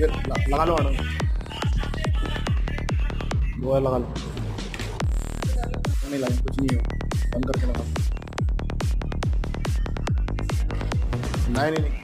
लगा लो मैडम, वो लगा लो। नहीं लगा, कुछ नहीं हो, बंद करके लगा। नहीं नहीं नहीं।